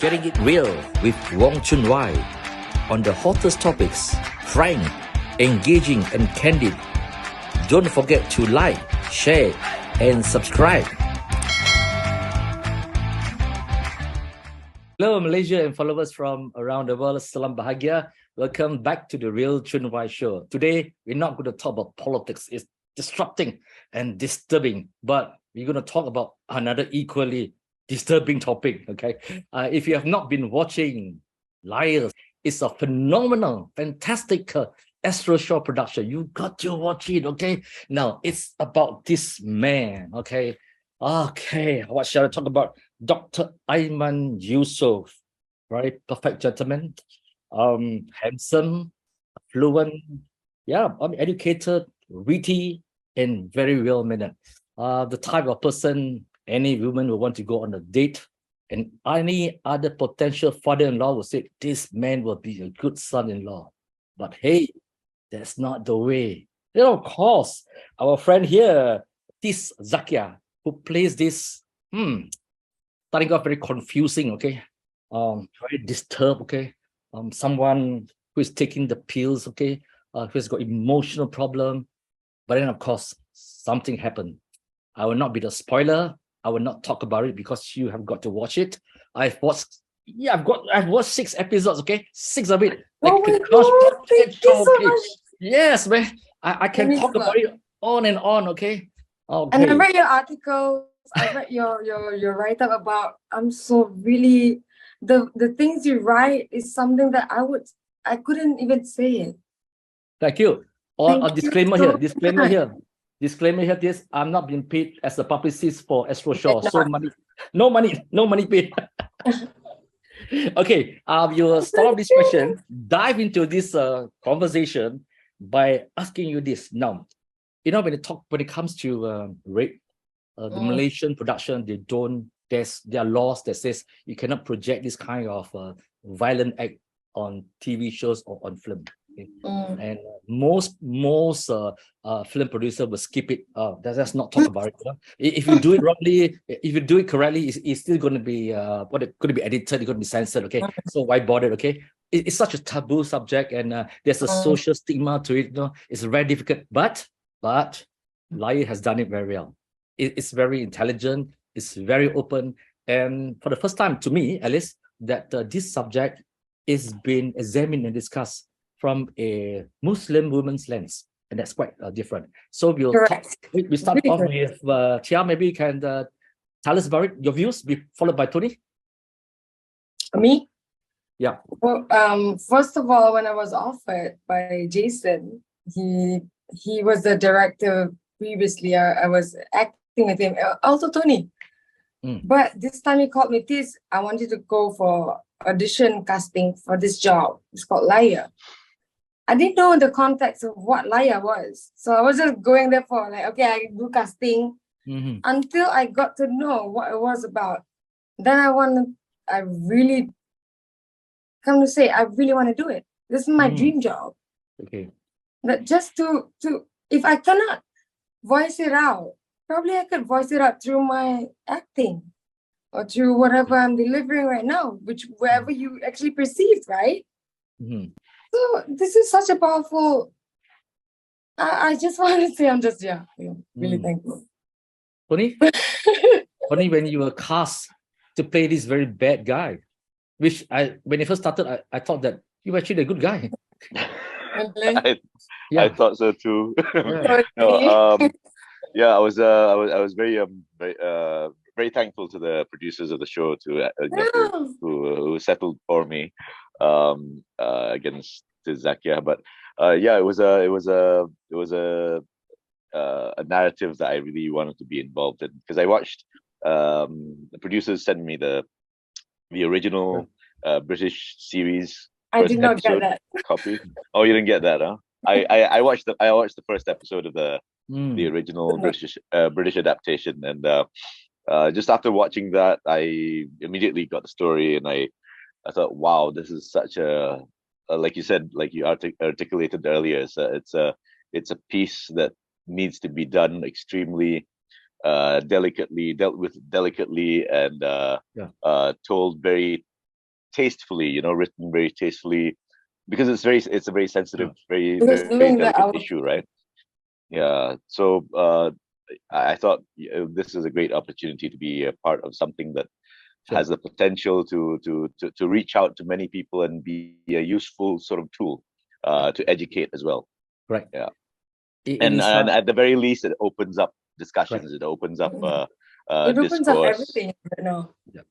Getting it real with RealChunWai on the hottest topics, frank, engaging and candid. Don't forget to like, share and subscribe. Hello Malaysia and followers from around the world. Salam Bahagia. Welcome back to the RealChunWai show. Today, we're not going to talk about politics. It's disrupting and disturbing, but we're going to talk about another equally disturbing topic, okay? If you have not been watching Liars, it's a phenomenal, fantastic Astro show production. You got to watch it, okay? Now, it's about this man, okay? Okay, what shall I talk about? Dr. Ayman Eusoff, right? Perfect gentleman, handsome, fluent, educated, witty, and very well-mannered. The type of person any woman will want to go on a date, and any other potential father-in-law will say, this man will be a good son-in-law. But hey, that's not the way. You know, of course, our friend here, this Zaqyah, who plays this, starting off very confusing, okay? Very disturbed, okay? Someone who is taking the pills, okay? Who's got emotional problem. But then, of course, something happened. I will not be the spoiler. I will not talk about it because you have got to watch it. I've watched 6 episodes, okay? 6 of it. Oh my God, thank you so much. Yes, man. I can talk about it on and on, okay? And I read your articles, I read your write-up about, I'm so really, the things you write is something that I couldn't even say it. Thank you. A disclaimer here. Disclaimer here, this I'm not being paid as a publicist for Astro Show. So no money paid. Okay, you will start off this question, dive into this conversation by asking you this. Now, you know, when it comes to rape, the Malaysian production, there are laws that says you cannot project this kind of violent act on TV shows or on film. Okay? And most film producer will skip it. Let's not talk about it. You know? If you do it wrongly, if you do it correctly, it's still going to be going to be edited. It's going to be censored. Okay, so why bother? Okay, it's such a taboo subject, and there's a social stigma to it. You know, it's very difficult. But Liar has done it very well. It's very intelligent. It's very open, and for the first time, to me at least, that this subject is being examined and discussed from a Muslim woman's lens, and that's quite different. So we'll start off with Tia. Maybe you can tell us about it, your views, followed by Tony. Me? Yeah. Well, first of all, when I was offered by Jason, he was the director previously. I was acting with him, also Tony. But this time he called me, Tis, I wanted to go for audition casting for this job. It's called Liar. I didn't know the context of what Liar was. So I was just going there for like, okay, I do casting until I got to know what it was about. Then I really want to do it. This is my dream job. Okay. But just to if I cannot voice it out, probably I could voice it out through my acting or through whatever I'm delivering right now, wherever you actually perceived, right? So this is such a powerful. I just want to say I'm just really thankful. Tony, when you were cast to play this very bad guy, which when you first started, I thought that you were actually a good guy. I thought so too. I was very thankful to the producers of the show who settled for me against Zaqyah. But it was a narrative that I really wanted to be involved in, because I watched the producers sent me the original British series. I did not get that copy. Oh, you didn't get that, huh? I watched the first episode of the original British adaptation, and just after watching that, I immediately got the story, and I thought, wow, this is such a like you said, like you articulated earlier, it's a piece that needs to be done extremely dealt with delicately, and told very tastefully, written very tastefully, because it's a very sensitive, very Because very doing that, delicate issue, right? Yeah. So I thought this is a great opportunity to be a part of something that has the potential to reach out to many people and be a useful sort of tool to educate as well. Right. Yeah. And at the very least, it opens up discussions. It opens up it opens up discourse. everything. No. Yeah.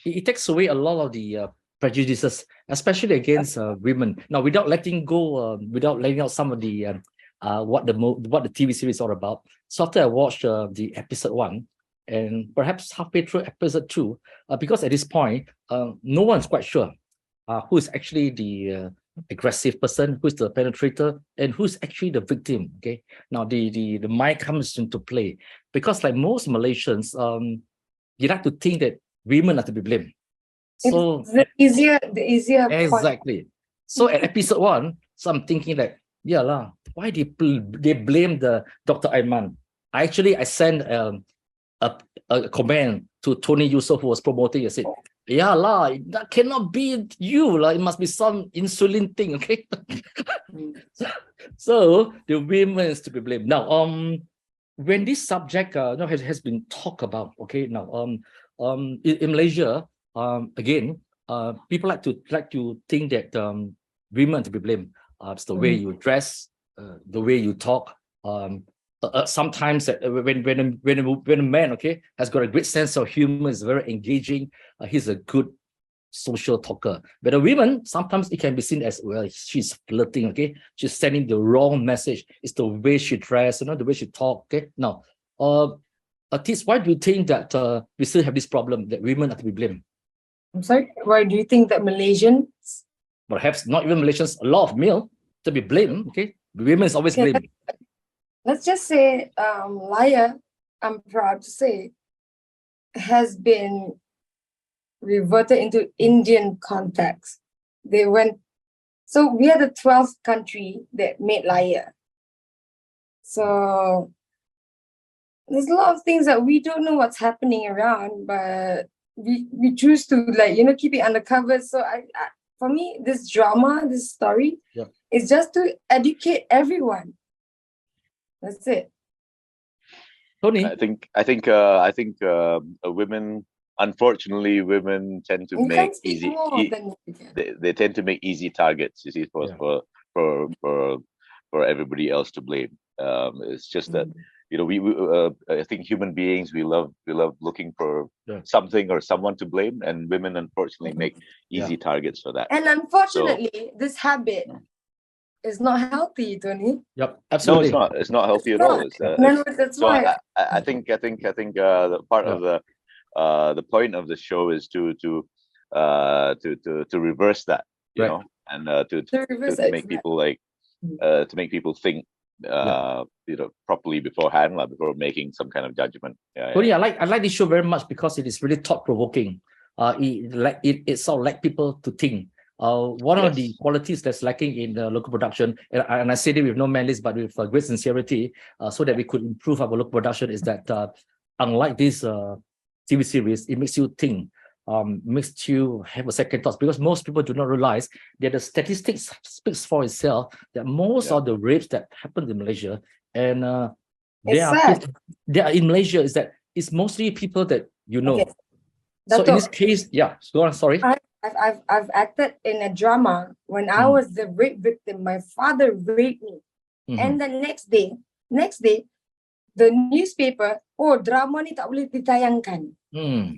It takes away a lot of the prejudices, especially against women. Now, without letting out some of the what the TV series is all about. So after I watched the episode 1, and perhaps halfway through episode 2, because at this point, no one's quite sure who is actually the aggressive person, who's the penetrator, and who's actually the victim. Okay, now the mind comes into play, because like most Malaysians, you like to think that women are to be blamed. So it's the easier exactly. point. So at episode 1, so I'm thinking like, yeah lah, why they blame the Dr. Aiman? I sent a comment to Tony Eusoff, who was promoting. I said, yeah lah, that cannot be you lah. It must be some insulin thing, okay? So the women is to be blamed. Now, when this subject has been talked about, okay, now in Malaysia, again, people like to think that women to be blamed. It's the way you dress, the way you talk. Sometimes when a man, okay, has got a great sense of humor, is very engaging, he's a good social talker. But a woman, sometimes it can be seen as, well, she's flirting, okay, she's sending the wrong message. It's the way she dress, the way she talk. Okay, now, Atis, why do you think that we still have this problem that women are to be blamed? I'm sorry, why do you think that Malaysians, perhaps not even Malaysians, a lot of male to be blamed? Okay, women is always blamed. Let's just say Liar, I'm proud to say, has been reverted into Indian context. So we are the 12th country that made Liar. So there's a lot of things that we don't know what's happening around, but we choose to keep it undercover. So for me, this drama, this story, is just to educate everyone. That's it. Tony, I think women, unfortunately, women tend to make easy. They tend to make easy targets. You see, for everybody else to blame. It's just that I think human beings, we love looking for something or someone to blame, and women unfortunately make easy targets for that. And unfortunately, this habit is not healthy, Tony. Yep, absolutely. No, it's not healthy at all. That's why. I think the part of the point of the show is to reverse that, and to make people to make people think properly beforehand, before making some kind of judgment. Tony, I like this show very much because it is really thought provoking. It sort of like people to think. One of the qualities that's lacking in the local production, and I say it with no malice, but with great sincerity, so that we could improve our local production, is that unlike this TV series, it makes you think, makes you have a second thought, because most people do not realize that the statistics speaks for itself, that most of the rapes that happen in Malaysia, and they are in Malaysia, is that it's mostly people that you know. Okay. So in this case, go on, sorry. I've acted in a drama when I was the rape victim. My father raped me, and the next day, the newspaper, drama ni tak boleh ditayangkan.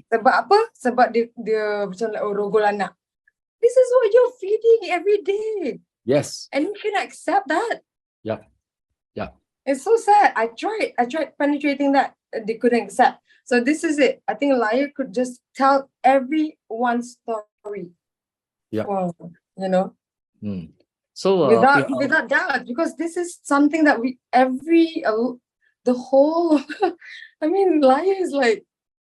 Sebab apa? Sebab dia macam rogol anak. This is what you're feeding every day. Yes. And you can accept that. Yeah. It's so sad. I tried penetrating that. They couldn't accept. So this is it. I think Liar could just tell everyone's story. Yeah. So without doubt, because this is something that the whole I mean, Liar is like,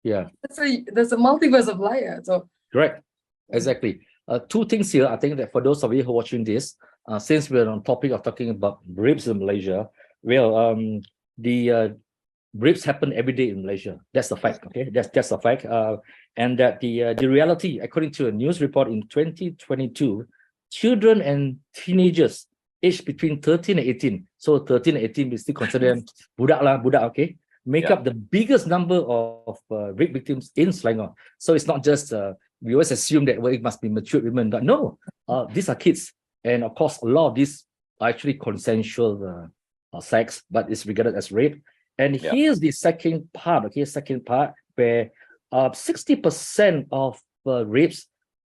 there's a multiverse of Liar. So correct. Exactly. Two things here. I think that for those of you who are watching this, since we're on topic of talking about rapes in Malaysia, the rapes happen every day in Malaysia. That's the fact. Okay, that's a fact. and that the reality, according to a news report in 2022, children and teenagers aged between 13 and 18, so 13 and 18, we still consider them budak, okay, make up the biggest number of rape victims in Selangor. So it's not just, we always assume that, well, it must be mature women, but no, these are kids. And of course, a lot of these are actually consensual sex, but it's regarded as rape. And here's the second part, okay, where 60% of rapes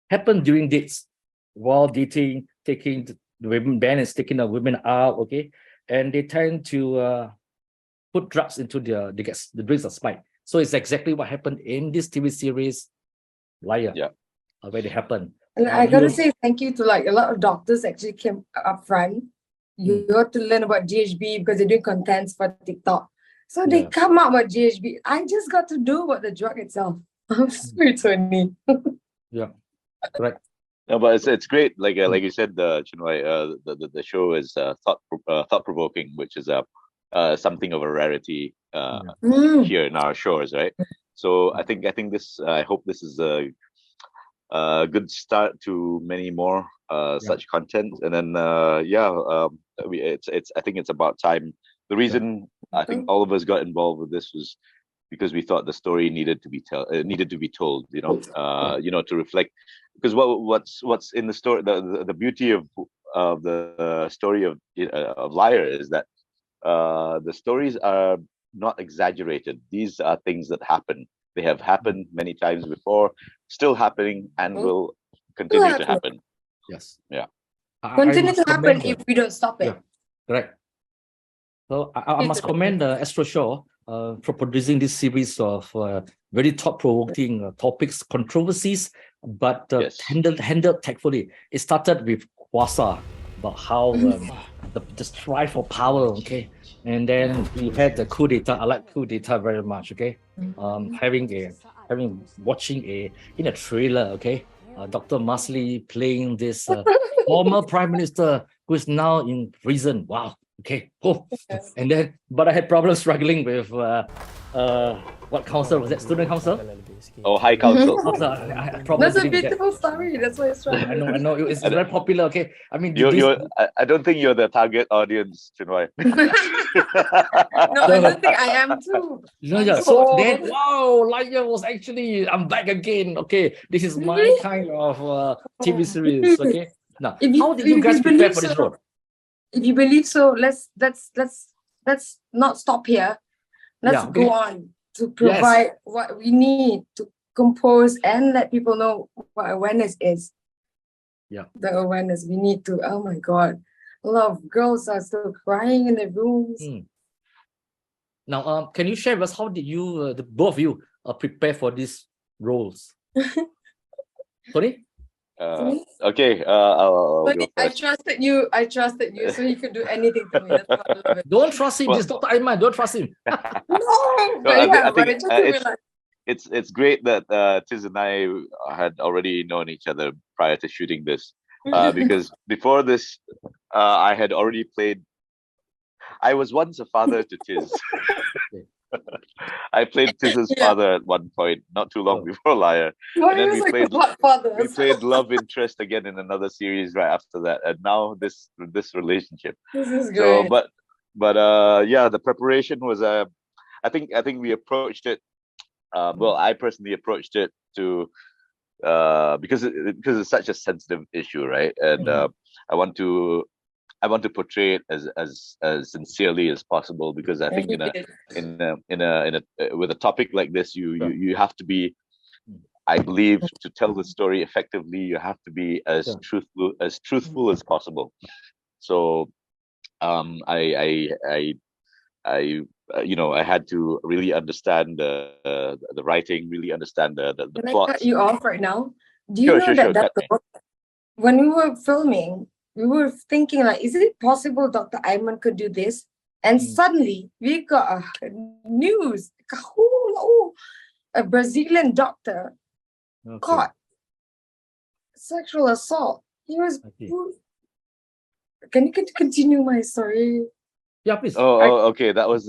happen during dates, while dating, taking the women, Ben is taking the women out, okay, and they tend to put drugs into the drinks are spiked. So it's exactly what happened in this TV series, Liar, where they happen. And I gotta say thank you to like a lot of doctors actually came up front. You got to learn about GHB because they're doing contents for TikTok. So they come up with GHB. I just got to know about the drug itself. I'm sorry, Tony. Yeah, correct. No, but it's great. Like you said, ChunWai, the show is thought provoking, which is something of a rarity here in our shores, right? So I think this. I hope this is a good start to many more such content. And then I think it's about time. The reason I think all of us got involved with this was because we thought the story needed to be told, to reflect, because what's in the story, the beauty of the story of Liar is that the stories are not exaggerated. These are things that happen. They have happened many times before, still happening, and will continue to happen. Yes. Yeah. Continue to happen if we don't stop it. Yeah. Correct. So I must commend Astro Show for producing this series of very thought-provoking topics, controversies, but handled tactfully. It started with Kwasa, about how the strive for power, okay, and then we had the coup d'etat. I like coup d'etat very much, okay. Watching in a trailer, okay, Dr. Masli playing this former prime minister who is now in prison. Wow. Okay. And then, but I had problems struggling with what council was that? Student council? Oh, High Council. That's a beautiful story. That's why it's right. I know. It's very popular. Okay. I mean, I don't think you're the target audience, ChunWai. No, I don't think I am too. So then, wow, Liar was actually, I'm back again. Okay, this is my kind of TV series. Okay. Now, how did you guys prepare for this role? If you believe so, let's not stop here. Let's go on to provide what we need to compose and let people know what awareness is. Yeah. The awareness we need to, oh my God, a lot of girls are still crying in their rooms. Now, can you share with us, how did you, the both of you, prepare for these roles? Sorry? Okay, I'll go I first. trusted you, so you could do anything to me. That's why I love it. Don't trust him. This Dr. Aiman, don't trust him. I think it's great that Tiz and I had already known each other prior to shooting this, because before this, I had already played. I was once a father to Tiz. I played Tiz's father at one point, not too long before Liar. And then we played love interest again in another series right after that, and now this relationship. This is great. So, but the preparation was I think we approached it. Well, I personally approached it to because it's such a sensitive issue, right? And I want to portray it as sincerely as possible, because I think with a topic like this, you have to be, I believe, to tell the story effectively, you have to be as truthful as possible. So I had to really understand the writing, really understand the plot. Can I cut you off right now? Do you know that when we were filming, we were thinking like, is it possible Dr. Aiman could do this? And suddenly we got news. A Brazilian doctor caught sexual assault. He was. Can you continue my story? Yeah, please. Okay. That was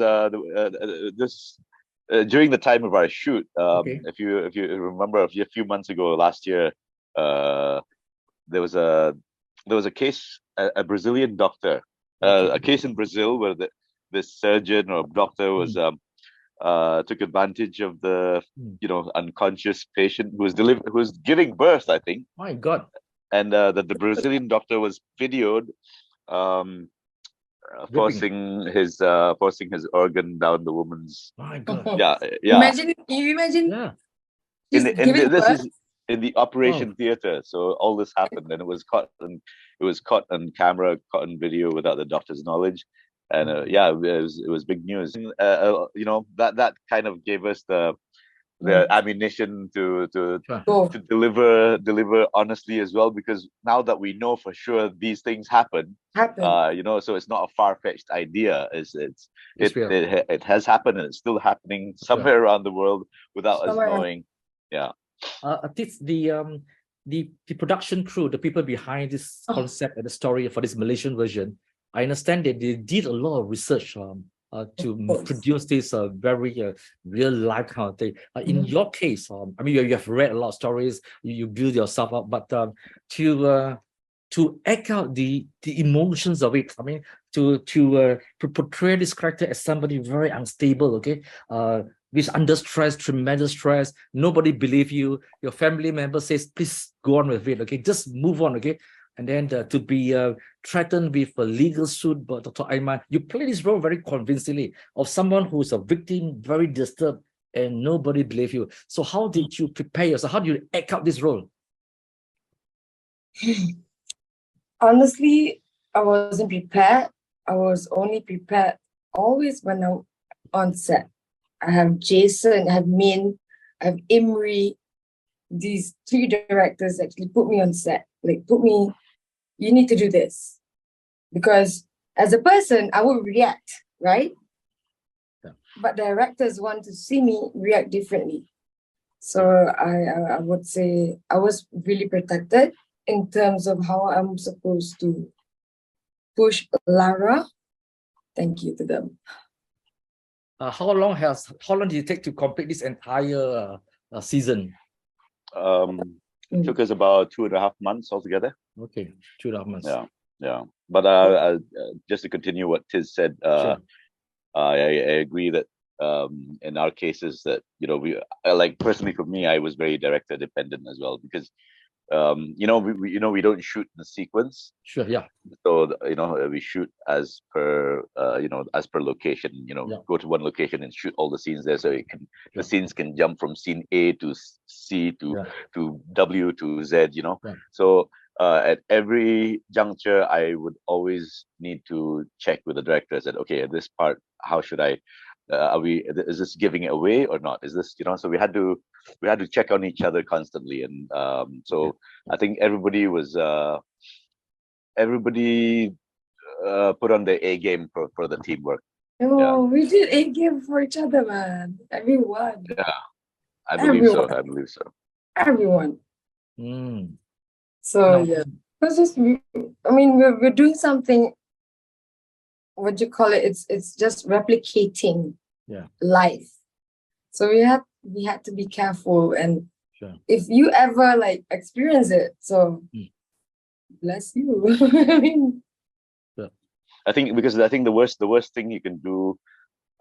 during the time of our shoot, Okay. if you remember, a few months ago, last year, there was a case, a Brazilian doctor, a case in Brazil where this surgeon or doctor was took advantage of the unconscious patient who was giving birth, I think. My God. And the Brazilian doctor was videoed forcing his organ down the woman's. My God. Yeah. Imagine, you imagine Yeah. she's giving This birth. is in the operation theater. So all this happened, and it was caught on camera, caught on video without the doctor's knowledge. And it was big news. That kind of gave us the ammunition to deliver honestly as well, because now that we know for sure these things happen, so it's not a far-fetched idea. It has happened, and it's still happening somewhere around the world without us knowing. Yeah. The production crew, the people behind this concept and the story for this Malaysian version, I understand that they did a lot of research to produce this very real life kind of thing. In your case, I mean, you have read a lot of stories, you build yourself up, but to act out the emotions of it, I mean, to portray this character as somebody very unstable, okay, which under stress, tremendous stress, nobody believe you, your family member says, please go on with it, okay, just move on, okay. And then to be threatened with a legal suit by Dr. Aiman, you play this role very convincingly of someone who's a victim, very disturbed, and nobody believe you. So how did you prepare yourself? How do you act out this role? Honestly, I wasn't prepared. I was only prepared always when I'm on set. I have Jason, I have Min, I have Imri. These 3 directors actually put me on set. Like, you need to do this. Because as a person, I would react, right? Yeah. But directors want to see me react differently. So I would say I was really protected in terms of how I'm supposed to push Lara. Thank you to them. How long did it take to complete this entire season? It took us about 2.5 months altogether. Okay, 2.5 months. Yeah. But just to continue what Tiz said, sure. I agree that in our cases that we like, personally for me, I was very director dependent as well, because we don't shoot in a sequence. Sure. Yeah. So we shoot as per location. Go to one location and shoot all the scenes there, so the scenes can jump from scene A to C to W to Z. So at every juncture, I would always need to check with the director. I said, okay, at this part, how should I? Is this giving it away or not? Is this so we had to check on each other constantly, and so I think everybody put on their A game for the teamwork. We did A game for each other, man. Everyone. Yeah, I believe so. Everyone. So No. it's just, I mean, we're doing something. What do you call it? It's just replicating life. So we had to be careful, and if you ever experience it, so bless you. I mean, I think the worst thing you can do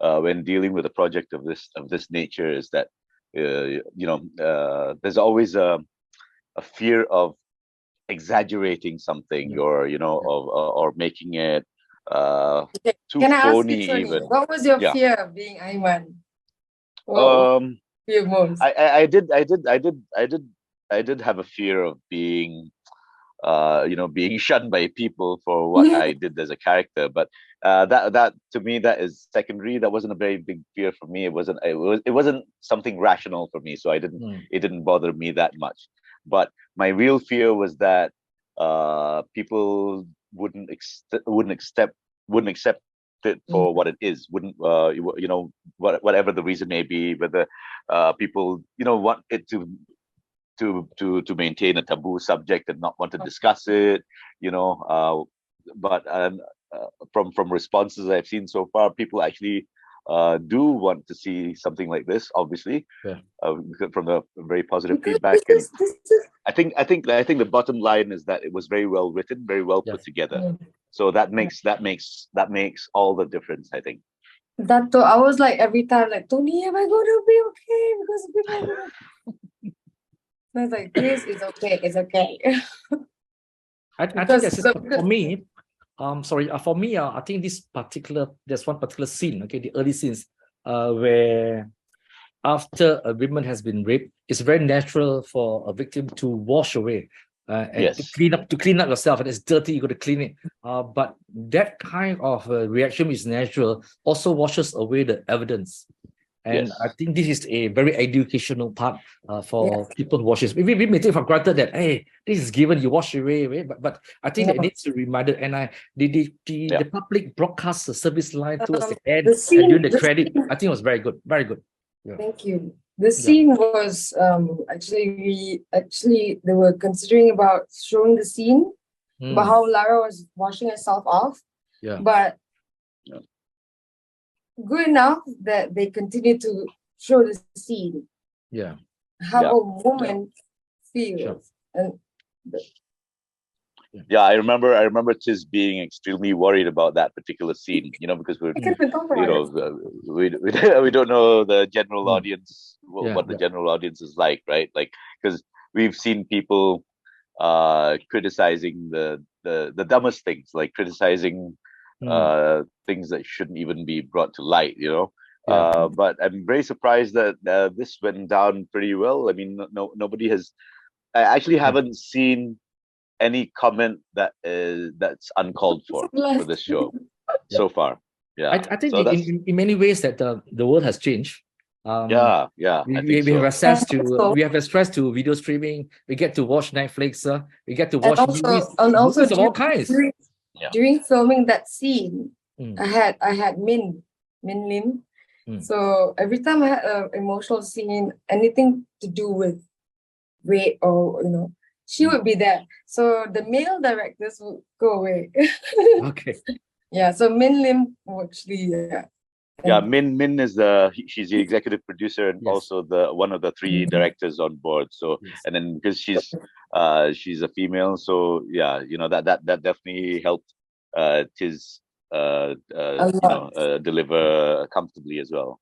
when dealing with a project of this nature is that there's always a fear of exaggerating something or making it too can I phony. ask you, Tony, even what was your fear of being Aiman? Fear most? I did have a fear of being being shunned by people for what I did as a character, but that to me, that is secondary. That wasn't a very big fear for me. It wasn't something rational for me, so it didn't bother me that much. But my real fear was that people wouldn't accept it for what it is. Wouldn't whatever the reason may be, whether people want it to maintain a taboo subject and not want to discuss it, but from responses I've seen so far, people actually do want to see something like this, obviously, Yeah. from the very positive Because feedback. And this is I think the bottom line is that it was very well written, very well put Yes. together. So that makes all the difference, I think. that though. I was like every time like, Tony, am I gonna be okay? Because people are gonna. I was like, please, it's okay, it's okay. I think Because that's for me. Sorry, for me, I think there's one particular scene, okay, the early scenes, where after a woman has been raped, it's very natural for a victim to wash away and Yes. to clean up yourself, and it's dirty, you got to clean it. But that kind of reaction is natural, also washes away the evidence. And Yes. I think this is a very educational part for people who watch this. We may take for granted that, hey, this is given, you wash away, but I think that it needs to be reminded. And the public broadcast service line towards the end the scene, and during the credit, I think it was very good, very good. Yeah. Thank you. The scene was actually they were considering about showing the scene about how Lara was washing herself off. Yeah. But good enough that they continue to show the scene. Yeah. How a woman feels. Sure. And I remember Tiz being extremely worried about that particular scene, because we don't know the general audience, what the general audience is like, right? Like, because we've seen people criticizing the dumbest things, like criticizing things that shouldn't even be brought to light, but I'm very surprised that this went down pretty well. I mean, nobody has. I actually haven't seen any comment that's uncalled for this show so far. I think so in many ways that the world has changed. We have access to video streaming. We get to watch Netflix. We get to watch movies of all kinds. During filming that scene, I had Min Lim. So every time I had an emotional scene, anything to do with rape or she would be there. So the male directors would go away. Okay. Yeah. So Min Lim actually. Min is she's the executive producer and also one of the three directors on board. So and then because she's a female, so that definitely helped Tiz deliver comfortably as well.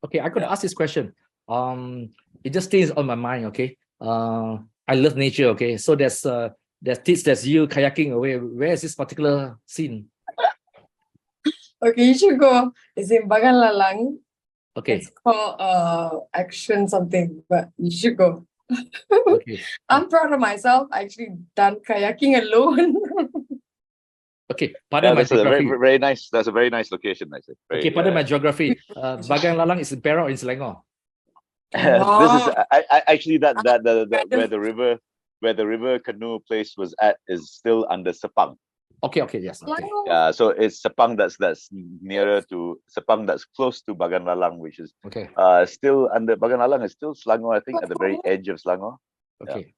Okay, I could ask this question. It just stays on my mind. Okay. I love nature. Okay, so there's Tiz, there's you kayaking away. Where is this particular scene? Okay, you should go. It's in Bagan Lalang. Okay. It's called action something, but you should go. Okay. I'm proud of myself. I actually done kayaking alone. Okay, pardon my geography. Very nice. That's a very nice location, I think. Okay, pardon my geography. Bagan Lalang is in Perak or in Selangor? This is actually where the river canoe place was at is still under Sepang. Okay, yes. Okay. So it's Sepang that's nearer to Sepang, that's close to Bagan Lalang, which is still under Bagan Lalang is still Selangor, I think, at the very edge of Selangor. Okay. Yeah.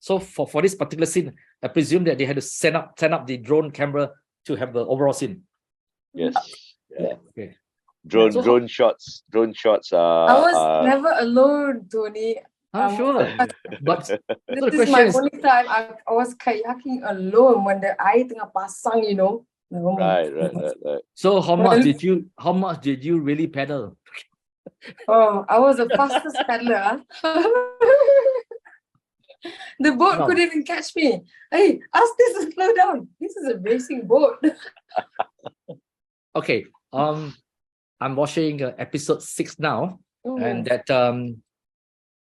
So for this particular scene, I presume that they had to send up the drone camera to have the overall scene. Yes. Yeah. Okay. Drone shots. I was never alone, Tony. I'm sure. But this is my only time I was kayaking alone when the air tengah pasang, Right. So how much did you really paddle? Oh, I was the fastest paddler. The boat couldn't even catch me. Hey, ask this to slow down. This is a racing boat. Okay. I'm watching episode 6 now, and that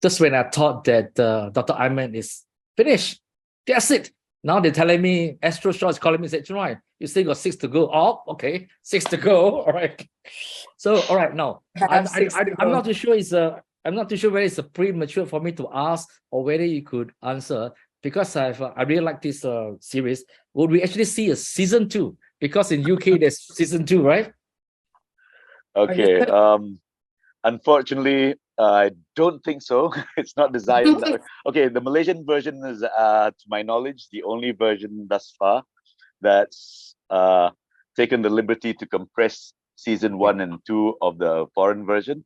just when I thought that Dr. Ayman is finished, that's it. Now they're telling me Astro Shaw is calling me and said, "Chunwai, you still got 6 to go." Oh, okay, 6 to go. All right. So all right, now I'm not too sure I'm not too sure whether it's premature for me to ask or whether you could answer, because I really like this series. Would we actually see a season 2? Because in UK there's season 2, right? Okay. Unfortunately, I don't think so. It's not designed. Okay, the Malaysian version is, to my knowledge, the only version thus far that's taken the liberty to compress season 1 and 2 of the foreign version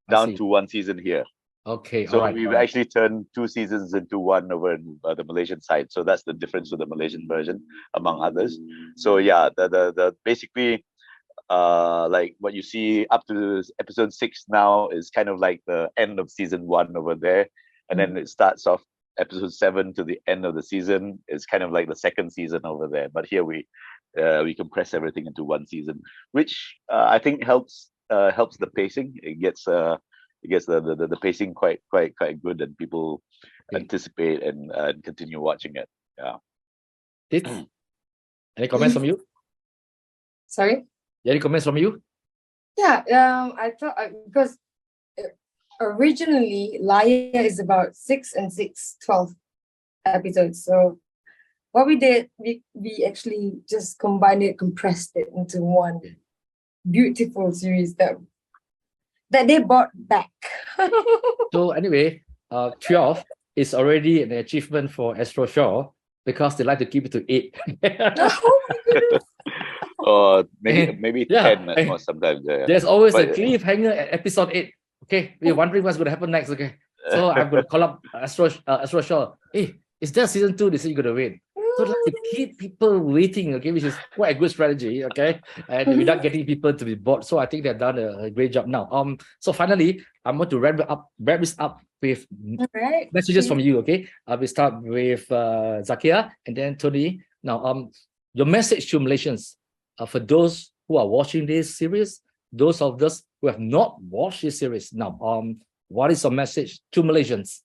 down to 1 season here. Okay, so we've actually turned 2 seasons into 1 over in the Malaysian side. So that's the difference with the Malaysian version, among others. So yeah, the basically like what you see up to episode 6 now is kind of like the end of season 1 over there, and then it starts off episode 7 to the end of the season. It's kind of like the second season over there, but here we compress everything into 1 season, which I think helps the pacing. It gets the pacing quite good, and people anticipate and continue watching it. Yeah. Any comments from you? Sorry? Any comments from you? Yeah, I thought because originally Laya is about 6 and 6, 12 episodes. So what we did, we actually just combined it, compressed it into one beautiful series that they brought back. So anyway, 12 is already an achievement for Astro Shaw because they like to keep it to 8. Oh my goodness. Or maybe 10 at most sometimes. Yeah. There's always a cliffhanger at episode 8. Okay, we're wondering what's going to happen next. Okay, so I'm going to call up Astro Shaw. Hey, is there season 2? They say you're going to wait. So like to keep people waiting, okay, which is quite a good strategy, okay, and without getting people to be bored. So I think they've done a great job now. So finally, I'm going to wrap this up with messages from you. Okay, we start with Zaqyah and then Tony. Now, your message to Malaysians, for those who are watching this series, those of us who have not watched this series. Now, what is your message to Malaysians?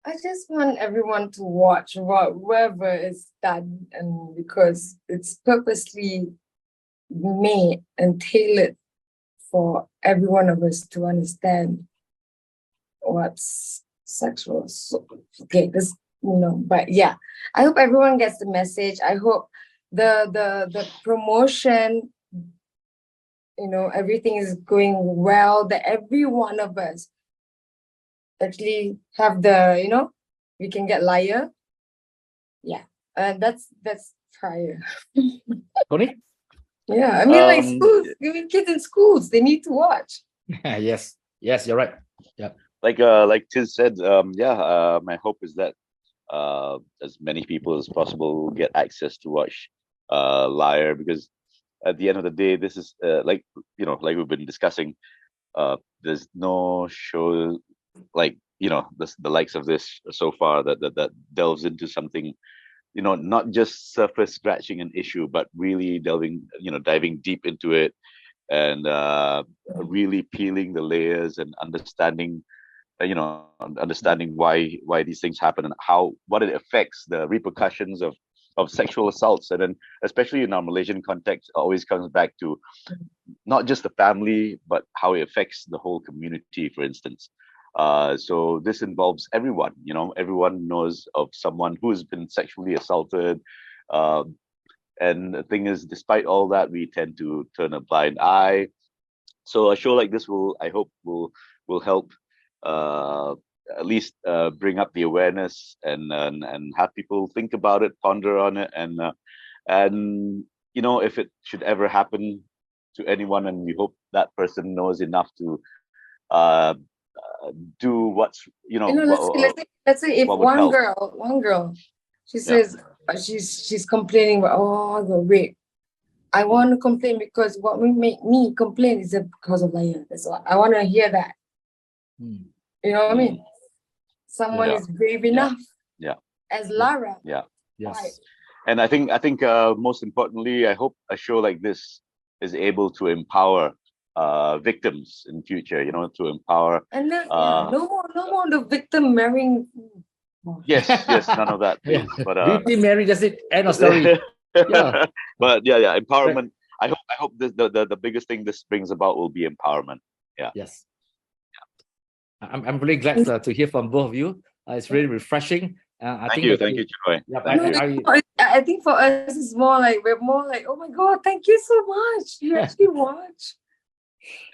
I just want everyone to watch whatever is done, and because it's purposely made and tailored for every one of us to understand what's sexual. So, okay, this but yeah, I hope everyone gets the message. I hope the promotion, everything is going well, that every one of us actually have we can get Laya. Yeah. And that's prior. Tony? Yeah. I mean, like schools, kids in schools, they need to watch. Yes, you're right. Yeah. Like Tiz said, my hope is that as many people as possible get access to watch Liar, because at the end of the day, this is like we've been discussing, there's no show like the likes of this so far that delves into something, not just surface scratching an issue, but really diving deep into it, and really peeling the layers and understanding why these things happen, and what it affects, the repercussions of sexual assaults. And then especially in our Malaysian context, it always comes back to not just the family, but how it affects the whole community, for instance. So this involves everyone. Everyone knows of someone who's been sexually assaulted, and the thing is, despite all that, we tend to turn a blind eye. So a show like this I hope will help at least bring up the awareness and have people think about it, ponder on it, and if it should ever happen to anyone, and we hope that person knows enough to do what's let's say if one girl, she says she's complaining about, I got raped. I want to complain, because what will make me complain is because of Laya. That's why I want to hear that. You know what I mean? Someone is brave enough. Yeah. As Lara. Yeah. Yes. Right. And I think most importantly, I hope a show like this is able to empower victims in future. To empower. And then no more the victim marrying. Yes, none of that, please. But victim married, that's it. End of story. Yeah. But empowerment. I hope the biggest thing this brings about will be empowerment. Yeah. Yes. I'm really glad to hear from both of you. It's really refreshing. Thank you, ChunWai. Yeah, I think for us it's we're more like, oh my God, thank you so much. You actually watch.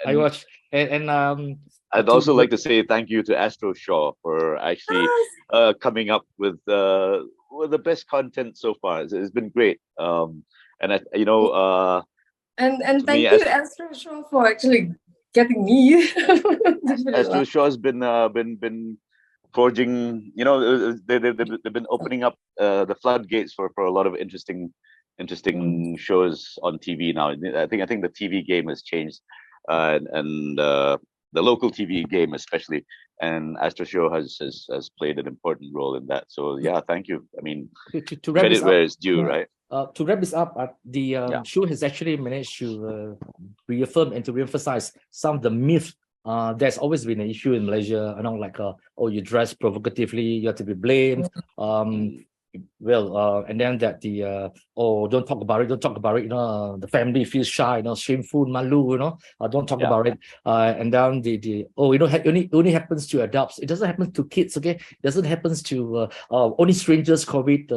I watch, and I'd also like to say thank you to Astro Shaw for actually coming up with the best content so far. It's been great. And And To thank me, you, Astro Shaw, for actually getting me. Astro Shaw's been forging. You know, they've been opening up the floodgates for a lot of interesting shows on TV now. I think the TV game has changed, and the local TV game especially. And Astro Show has played an important role in that. So yeah, thank you. I mean, to wrap this credit where up, it's due, right? to wrap this up, the show has actually managed to reaffirm and to reemphasize some of the myths. There's always been an issue in Malaysia, like oh, you dress provocatively, you have to be blamed. And then that oh, don't talk about it, the family feels shy, shameful, malu, don't talk about it. And then it only happens to adults. It doesn't happen to kids, okay? It doesn't happen to only strangers commit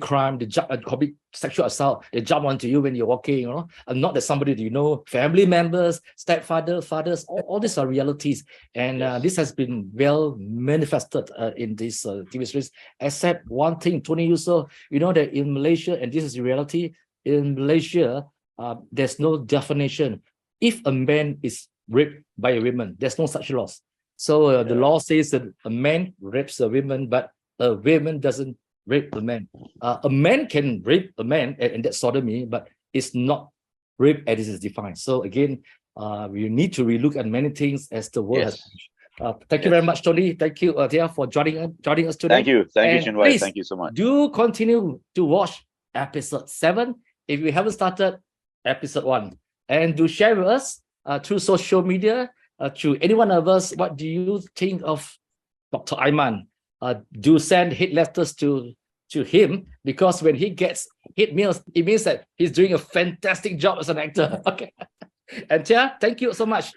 crime, commit sexual assault, they jump onto you when you're walking, and not that somebody family members, stepfather, fathers, all these are realities. And this has been well manifested in this TV series, except one thing, Tony Eusoff, that in Malaysia, and this is reality, in Malaysia, there's no definition. If a man is raped by a woman, there's no such laws. So the law says that a man rapes a woman, but a woman doesn't rape a man. A man can rape a man, and that's sodomy, but it's not rape as it is defined. So again, we need to relook at many things as the world has changed. Thank you very much, Tony. Thank you, Tia, for joining us today. Thank you, ChunWai. Thank you so much. Do continue to watch episode 7 if you haven't started episode 1, and do share with us through social media, through any one of us. What do you think of Dr. Aiman? Do send hate letters to him, because when he gets hate mails, it means that he's doing a fantastic job as an actor. Okay. And Tia, thank you so much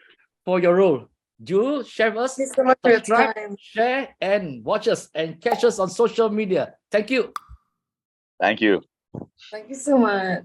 for your role. Do share with us, Thank you so much for your time. share, and watch us and catch us on social media. Thank you. Thank you. Thank you so much.